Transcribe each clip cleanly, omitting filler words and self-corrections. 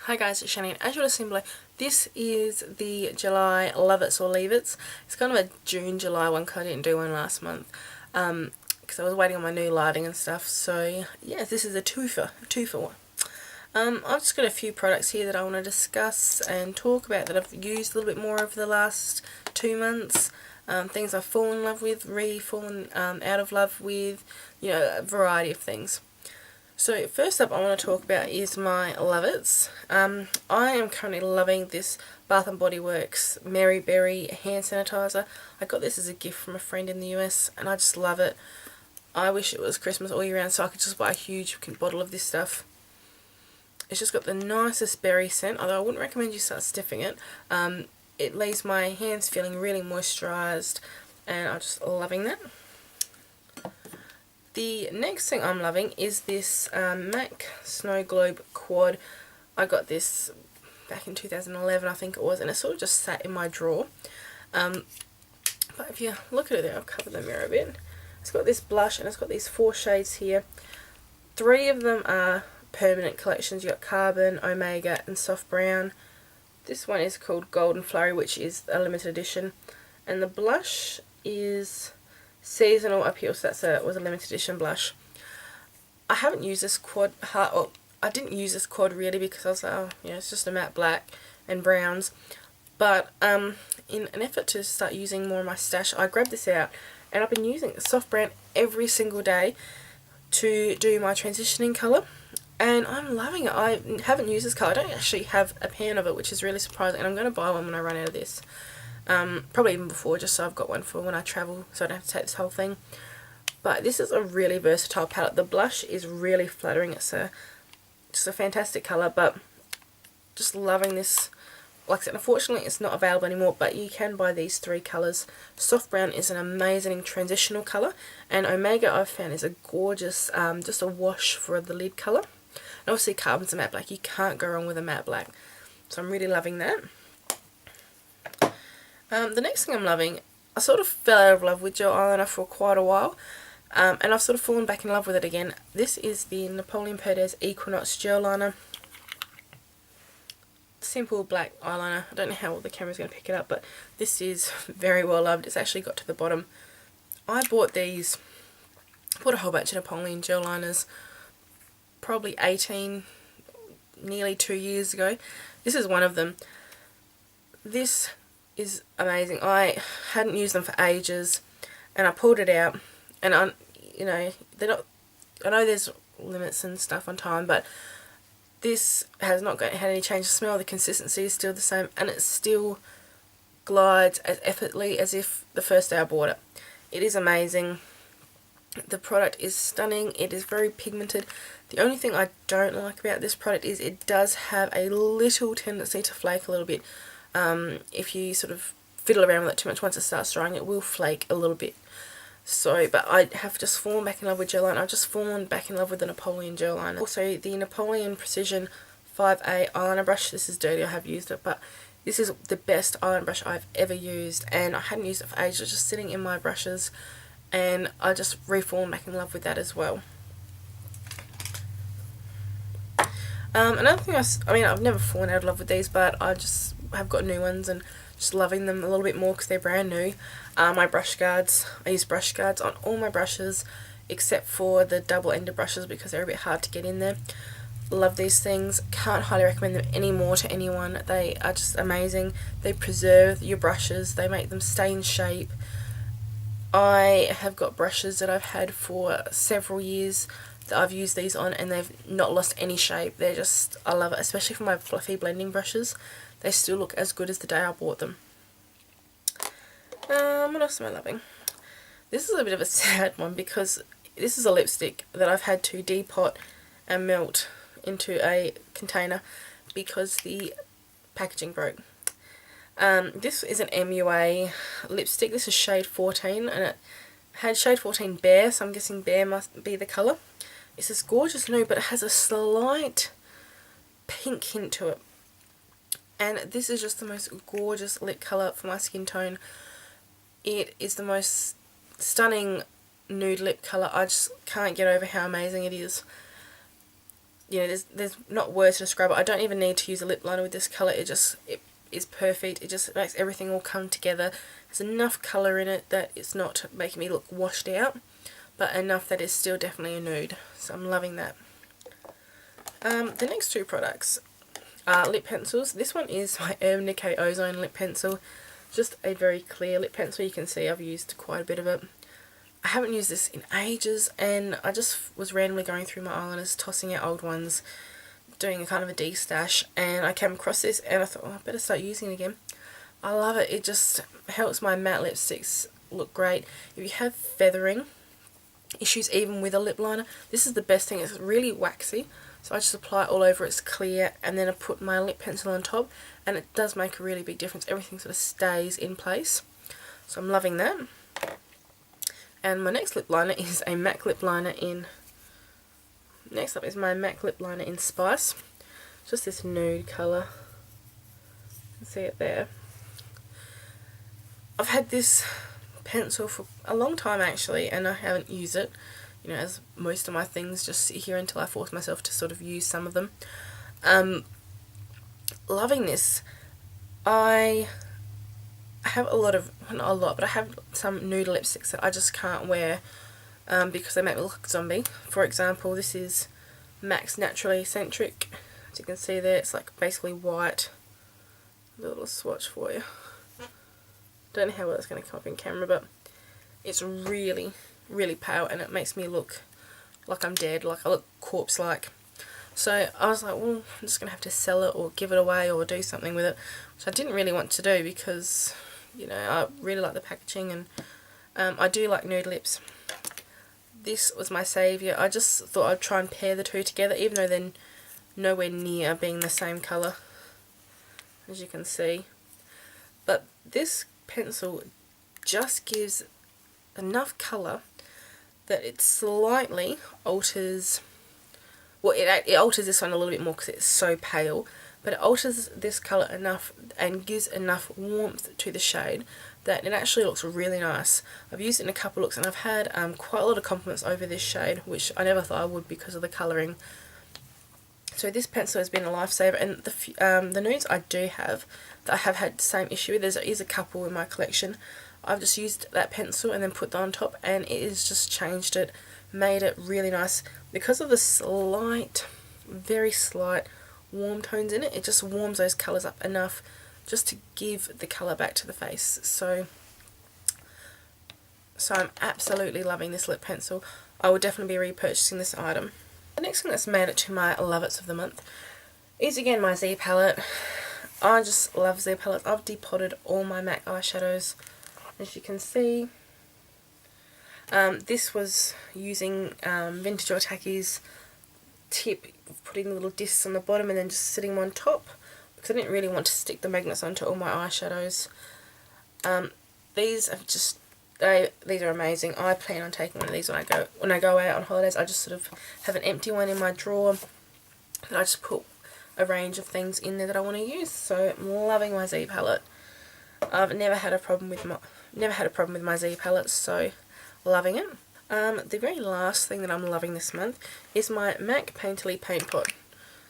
Hi guys, it's Shani, and as you'll have seen below, this is the July Love It's or Leave It's. It's kind of a June-July one because I didn't do one last month because I was waiting on my new lighting and stuff. So yeah, this is a two for one. I've just got a few products here that I want to discuss and talk about that I've used a little bit more over the last 2 months. Things I've fallen in love with, fallen out of love with, you know, a variety of things. So first up I want to talk about is my Love It's. I am currently loving this Bath & Body Works Mary Berry hand sanitizer. I got this as a gift from a friend in the US and I just love it. I wish it was Christmas all year round so I could just buy a huge bottle of this stuff. It's just got the nicest berry scent, although I wouldn't recommend you start sniffing it. It leaves my hands feeling really moisturised and I'm just loving that. The next thing I'm loving is this MAC Snow Globe Quad. I got this back in 2011 I think it was, and it sort of just sat in my drawer. But if you look at it there, I'll cover the mirror a bit. It's got this blush and it's got these 4 shades here. 3 of them are permanent collections. You've got Carbon, Omega and Soft Brown. This one is called Golden Flurry, which is a limited edition. And the blush is Seasonal Appeal, so was a limited edition blush. I haven't used this quad I didn't use this quad really because I was like, oh, you know, it's just a matte black and browns. But in an effort to start using more of my stash, I grabbed this out and I've been using Soft Brown every single day to do my transitioning colour. And I'm loving it. I haven't used this colour. I don't actually have a pan of it, which is really surprising. And I'm going to buy one when I run out of this. Probably even before, just so I've got one for when I travel, so I don't have to take this whole thing. But this is a really versatile palette. The blush is really flattering. It's just a fantastic colour, but just loving this. Like I said, unfortunately it's not available anymore, but you can buy these 3 colours. Soft Brown is an amazing transitional colour, and Omega I've found is a gorgeous, just a wash for the lid colour. And obviously Carbon's a matte black. You can't go wrong with a matte black. So I'm really loving that. The next thing I'm loving, I sort of fell out of love with gel eyeliner for quite a while, and I've sort of fallen back in love with it again. This is the Napoleon Perdez Equinox gel liner. Simple black eyeliner. I don't know how well the camera's going to pick it up, but this is very well loved. It's actually got to the bottom. I bought these, bought a whole batch of Napoleon gel liners probably 18, nearly 2 years ago. This is one of them. This is amazing. I hadn't used them for ages and I pulled it out, and you know, I know there's limits and stuff on time, but this has not had any change. The smell, the consistency is still the same, and it still glides as effortlessly as if the first day I bought it. It is amazing. The product is stunning. It is very pigmented. The only thing I don't like about this product is it does have a little tendency to flake a little bit. If you sort of fiddle around with it too much, once it starts drying it will flake a little bit. So, but I have just fallen back in love with gel liner. I've just fallen back in love with the Napoleon gel liner. Also the Napoleon Precision 5A eyeliner brush. This is dirty, I have used it, but this is the best eyeliner brush I've ever used, and I hadn't used it for ages. It was just sitting in my brushes and I just re-fallen back in love with that as well. Another thing, I mean I've never fallen out of love with these, but I just have got new ones and just loving them a little bit more because they're brand new. My brush guards. I use brush guards on all my brushes except for the double-ended brushes because they're a bit hard to get in there. Love these things. Can't highly recommend them anymore to anyone. They are just amazing. They preserve your brushes. They make them stay in shape. I have got brushes that I've had for several years that I've used these on and they've not lost any shape. They're just, I love it, especially for my fluffy blending brushes. They still look as good as the day I bought them. What else am I loving? This is a bit of a sad one because this is a lipstick that I've had to depot and melt into a container because the packaging broke. This is an MUA lipstick. This is shade 14 and it had shade 14 Bare, so I'm guessing Bare must be the colour. It's this gorgeous nude, but it has a slight pink hint to it. And this is just the most gorgeous lip colour for my skin tone. It is the most stunning nude lip colour. I just can't get over how amazing it is. you know, there's not words to describe it. I don't even need to use a lip liner with this colour. It is perfect. It just makes everything all come together. There's enough colour in it that it's not making me look washed out, but enough that it's still definitely a nude. So I'm loving that. The next two products are lip pencils. This one is my Urban Decay Ozone lip pencil. Just a very clear lip pencil. You can see I've used quite a bit of it. I haven't used this in ages, and I just was randomly going through my eyeliners, tossing out old ones, doing a kind of a de-stash, and I came across this and I thought, oh, I better start using it again. I love it. It just helps my matte lipsticks look great. If you have feathering issues even with a lip liner, this is the best thing. It's really waxy, so I just apply it all over. It's clear, and then I put my lip pencil on top, and it does make a really big difference. Everything sort of stays in place, so I'm loving that. And my next lip liner is a MAC lip liner in... Next up is my MAC lip liner in Spice. Just this nude colour. You can see it there. I've had this pencil for a long time actually, and I haven't used it. You know, as most of my things just sit here until I force myself to sort of use some of them. Loving this. I have a lot of, not a lot, but I have some nude lipsticks that I just can't wear because they make me look like a zombie. For example, this is MAC's Naturally Eccentric. As you can see there, it's like basically white. A little swatch for you. Don't know how well it's going to come up in camera, but it's really, really pale, and it makes me look like I'm dead, like I look corpse-like. So I was like, well, I'm just going to have to sell it or give it away or do something with it, which I didn't really want to do because, you know, I really like the packaging, and I do like nude lips. This was my saviour. I just thought I'd try and pair the two together, even though they're nowhere near being the same colour, as you can see. But this pencil just gives enough colour that it slightly alters... Well, it alters this one a little bit more because it's so pale, but it alters this colour enough and gives enough warmth to the shade that it actually looks really nice. I've used it in a couple looks, and I've had quite a lot of compliments over this shade, which I never thought I would because of the colouring. So this pencil has been a lifesaver, and the nudes I do have that I have had the same issue with, there is a couple in my collection. I've just used that pencil and then put that on top, and it has just changed it, made it really nice. Because of the slight, very slight warm tones in it, it just warms those colours up enough just to give the colour back to the face. So I'm absolutely loving this lip pencil. I will definitely be repurchasing this item. The next thing that's made it to my Lovets of the month is again my Z palette. I just love Z palettes. I've depotted all my MAC eyeshadows, as you can see. This was using Vintage or Tacky's tip, putting little discs on the bottom and then just sitting them on top, because I didn't really want to stick the magnets onto all my eyeshadows. These are just... these are amazing. I plan on taking one of these when I go out on holidays. I just sort of have an empty one in my drawer and I just put a range of things in there that I want to use. So I'm loving my Z palette. I've never had a problem with my Z palettes, so loving it. The very last thing that I'm loving this month is my MAC Painterly Paint Pot.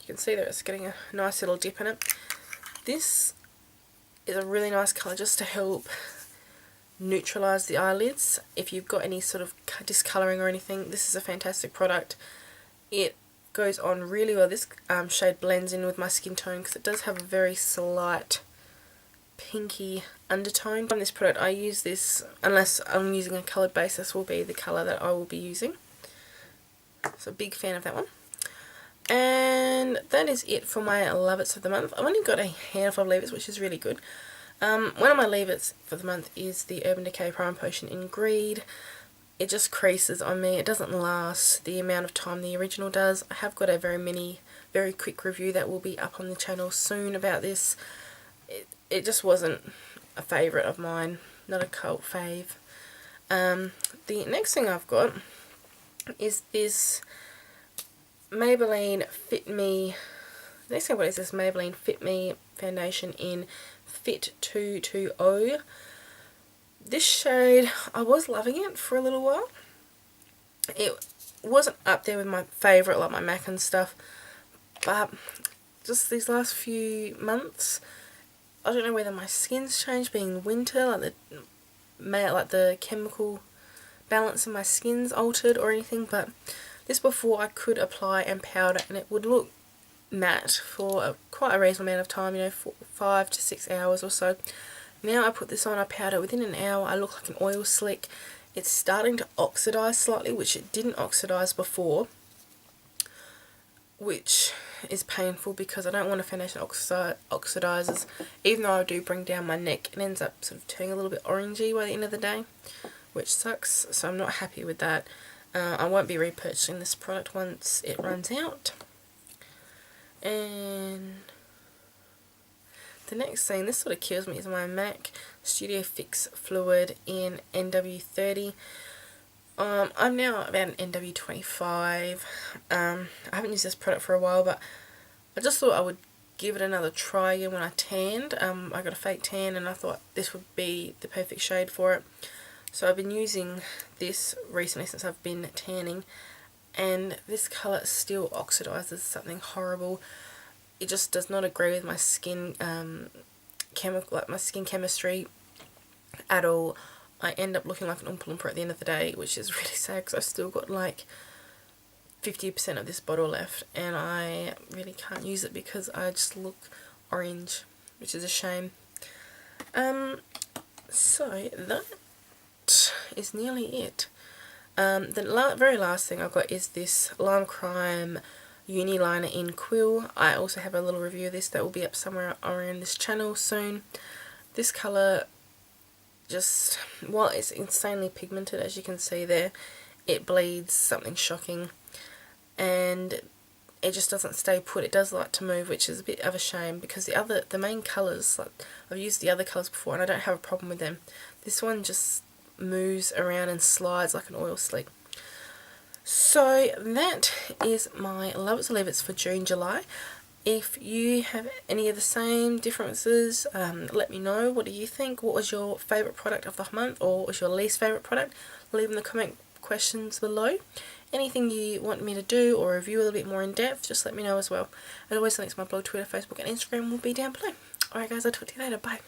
You can see that it's getting a nice little dip in it. This is a really nice colour just to help neutralise the eyelids. If you've got any sort of discolouring or anything, this is a fantastic product. It goes on really well. This shade blends in with my skin tone because it does have a very slight pinky undertone. On this product, I use this, unless I'm using a coloured base, this will be the colour that I will be using. So big fan of that one. And that is it for my Lovets of the month. I've only got a handful of Leave-Its, which is really good. One of my Leave-Its for the month is the Urban Decay Prime Potion in Greed. It just creases on me. It doesn't last the amount of time the original does. I have got a very quick review that will be up on the channel soon about this. It just wasn't a favourite of mine, not a cult fave. The next thing I've got is this Maybelline Fit Me. The next thing I've got is this Maybelline Fit Me foundation in Fit 220. This shade, I was loving it for a little while. It wasn't up there with my favourite, like my MAC and stuff, but just these last few months, I don't know whether my skin's changed being winter, like the chemical balance in my skin's altered or anything, but this before I could apply and powder and it would look matte for quite a reasonable amount of time, you know, 5 to 6 hours or so. Now I put this on, I powder, within an hour I look like an oil slick. It's starting to oxidize slightly, which it didn't oxidize before, which is painful because I don't want a foundation oxidizes. Even though I do bring down my neck, it ends up sort of turning a little bit orangey by the end of the day, which sucks, so I'm not happy with that. I won't be repurchasing this product once it runs out. And the next thing, this sort of kills me, is my MAC Studio Fix Fluid in NW30. I'm now about an NW25. I haven't used this product for a while, but I just thought I would give it another try again when I tanned. I got a fake tan and I thought this would be the perfect shade for it. So I've been using this recently since I've been tanning, and this colour still oxidizes something horrible. It just does not agree with my skin my skin chemistry at all. I end up looking like an Oompa Loompa at the end of the day, which is really sad because I've still got like 50% of this bottle left and I really can't use it because I just look orange, which is a shame. So that is nearly it. The very last thing I've got is this Lime Crime Uni Liner in Quill. I also have a little review of this that will be up somewhere around this channel soon. This colour, just, while it's insanely pigmented, as you can see there, it bleeds something shocking, and it just doesn't stay put. It does like to move, which is a bit of a shame because the main colours, like I've used the other colours before and I don't have a problem with them. This one just moves around and slides like an oil slick. So that is my Love It or Leave It's for June, July. If you have any of the same differences, let me know. What do you think? What was your favourite product of the month, or what was your least favourite product? Leave in the comment questions below. Anything you want me to do or review a little bit more in depth, just let me know as well. As always, links to my blog, Twitter, Facebook and Instagram will be down below. Alright guys, I'll talk to you later. Bye.